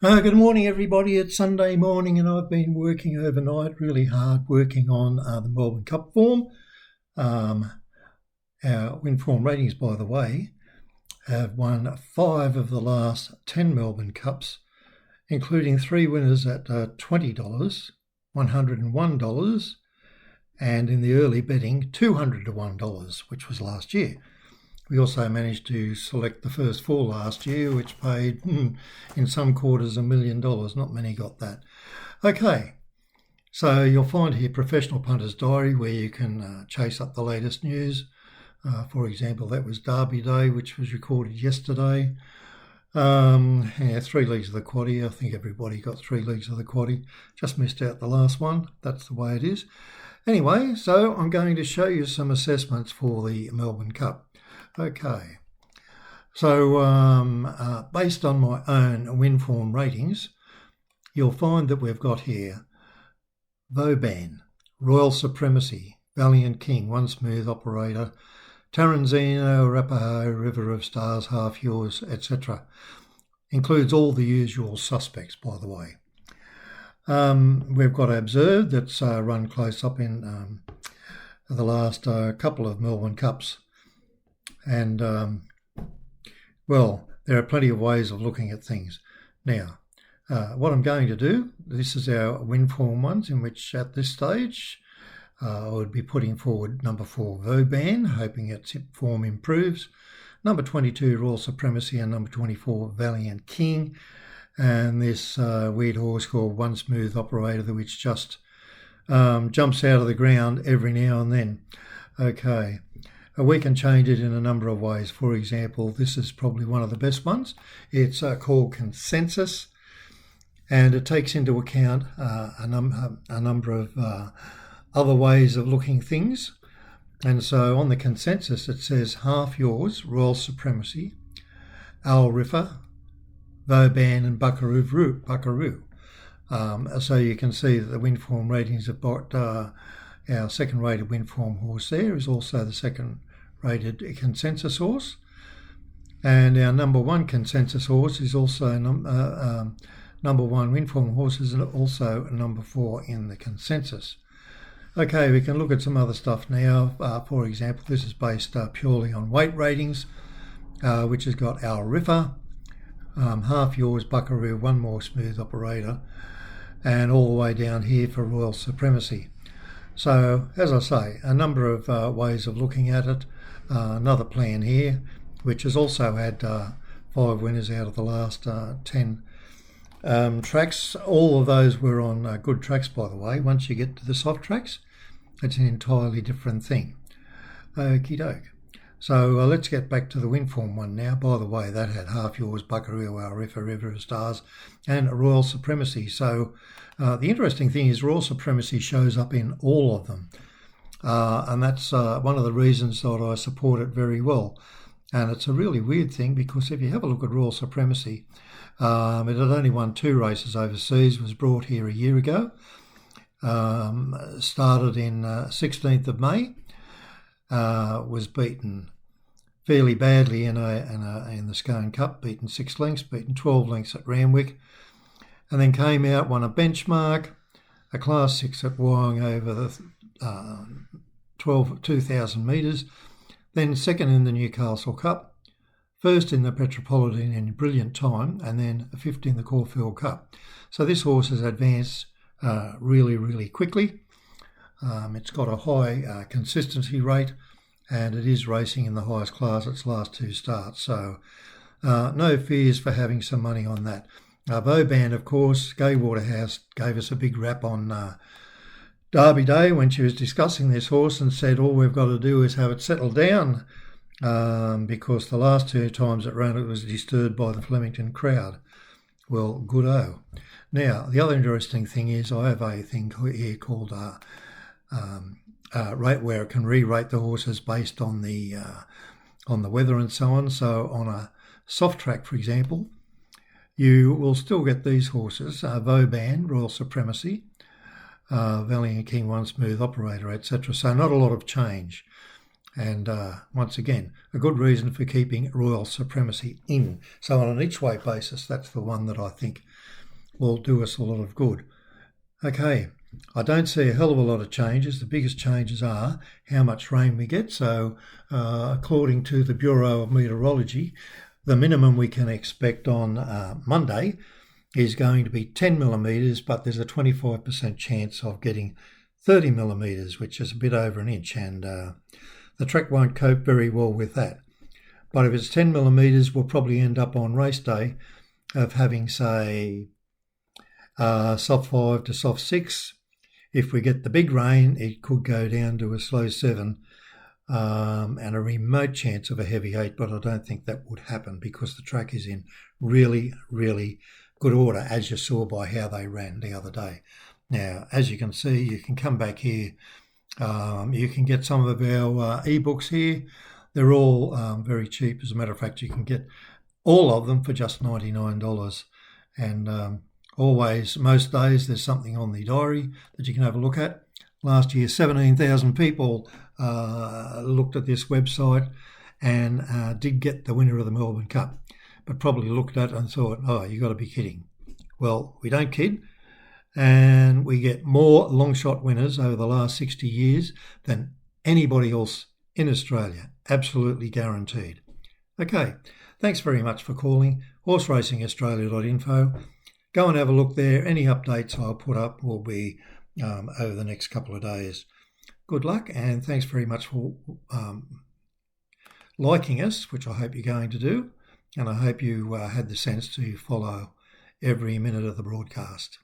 Good morning, everybody. It's Sunday morning, and I've been working overnight really hard, working on the Melbourne Cup form. Our win form ratings, by the way, have won 5 of the last 10 Melbourne Cups, including 3 winners at $20, $101, and in the early betting, $200 to $1, which was last year. We also managed to select the first 4 last year, which paid, in some quarters, $1 million. Not many got that. Okay, so you'll find here Professional Punter's Diary, where you can chase up the latest news. For example, that was Derby Day, which was recorded yesterday. 3 leagues of the quaddie. I think everybody got 3 leagues of the quaddie. Just missed out the last one. That's the way it is. Anyway, so I'm going to show you some assessments for the Melbourne Cup. Okay, so based on my own win form ratings, you'll find that we've got here Vauban, Royal Supremacy, Valiant King, One Smooth Operator, Taranzino, Arapaho, River of Stars, Half Yours, etc. Includes all the usual suspects, by the way. We've got Observed that's run close up in the last couple of Melbourne Cups. And, well, there are plenty of ways of looking at things. Now, what I'm going to do, this is our win form ones, in which at this stage I would be putting forward number 4, Vauban, hoping its form improves, number 22, Royal Supremacy, and number 24, Valiant King, and this weird horse called One Smooth Operator, which just jumps out of the ground every now and then. Okay. We can change it in a number of ways. For example, this is probably one of the best ones. It's called Consensus, and it takes into account a number of other ways of looking things. And so on the Consensus, it says Half Yours, Royal Supremacy, Al Riffa, Vauban, and Buckaroo. So you can see that the win form ratings have got our second rated win form horse there is also the second rated Consensus horse. And our number 1 Consensus horse is also number 1 win form horse is also number 4 in the Consensus. Okay, we can look at some other stuff now. For example, this is based purely on weight ratings, which has got Al Riffa, Half Yours, Buckaroo, One More Smooth Operator, and all the way down here for Royal Supremacy. So, as I say, a number of ways of looking at it. Another plan here, which has also had 5 winners out of the last 10 tracks. All of those were on good tracks, by the way. Once you get to the soft tracks, it's an entirely different thing. Okie doke. So let's get back to the win form one now. By the way, that had Half Yours, Buckaroo, Al Riffa, River of Stars, and Royal Supremacy. So the interesting thing is Royal Supremacy shows up in all of them. And that's one of the reasons that I support it very well. And it's a really weird thing because if you have a look at Royal Supremacy, it had only won 2 races overseas, was brought here a year ago, started in 16th of May, was beaten fairly badly in the Scone Cup, beaten 6 lengths, beaten 12 lengths at Randwick, and then came out, won a benchmark, a Class 6 at Wyong over the 2,000 metres, then second in the Newcastle Cup, first in the Metropolitan in brilliant time, and then 5th in the Caulfield Cup. So this horse has advanced really, really quickly. It's got a high consistency rate, and it is racing in the highest class its last 2 starts. So no fears for having some money on that. Vauban, of course, Gay Waterhouse gave us a big rap on Derby Day when she was discussing this horse and said all we've got to do is have it settle down because the last 2 times it ran it was disturbed by the Flemington crowd. Well, good-o. Now, the other interesting thing is I have a thing here called rate where it can re-rate the horses based on the weather and so on. So on a soft track, for example, you will still get these horses, Vauban, Royal Supremacy, Valiant King, One Smooth Operator, etc. So not a lot of change. And once again, a good reason for keeping Royal Supremacy in. So on an each way basis, that's the one that I think will do us a lot of good. Okay, I don't see a hell of a lot of changes. The biggest changes are how much rain we get. So according to the Bureau of Meteorology, the minimum we can expect on Monday is going to be 10 millimetres, but there's a 25% chance of getting 30 millimetres, which is a bit over an inch, and the track won't cope very well with that. But if it's 10 millimetres, we'll probably end up on race day of having, say, soft 5 to soft 6. If we get the big rain, it could go down to a slow 7 and a remote chance of a heavy 8, but I don't think that would happen because the track is in really, really good order, as you saw by how they ran the other day. Now, as you can see, you can come back here. You can get some of our ebooks here. They're all very cheap. As a matter of fact, you can get all of them for just $99. And always, most days, there's something on the diary that you can have a look at. Last year, 17,000 people looked at this website and did get the winner of the Melbourne Cup, but probably looked at it and thought, oh, you got to be kidding. Well, we don't kid. And we get more long shot winners over the last 60 years than anybody else in Australia. Absolutely guaranteed. Okay, thanks very much for calling. HorseRacingAustralia.info. Go and have a look there. Any updates I'll put up will be over the next couple of days. Good luck, and thanks very much for liking us, which I hope you're going to do. And I hope you had the sense to follow every minute of the broadcast.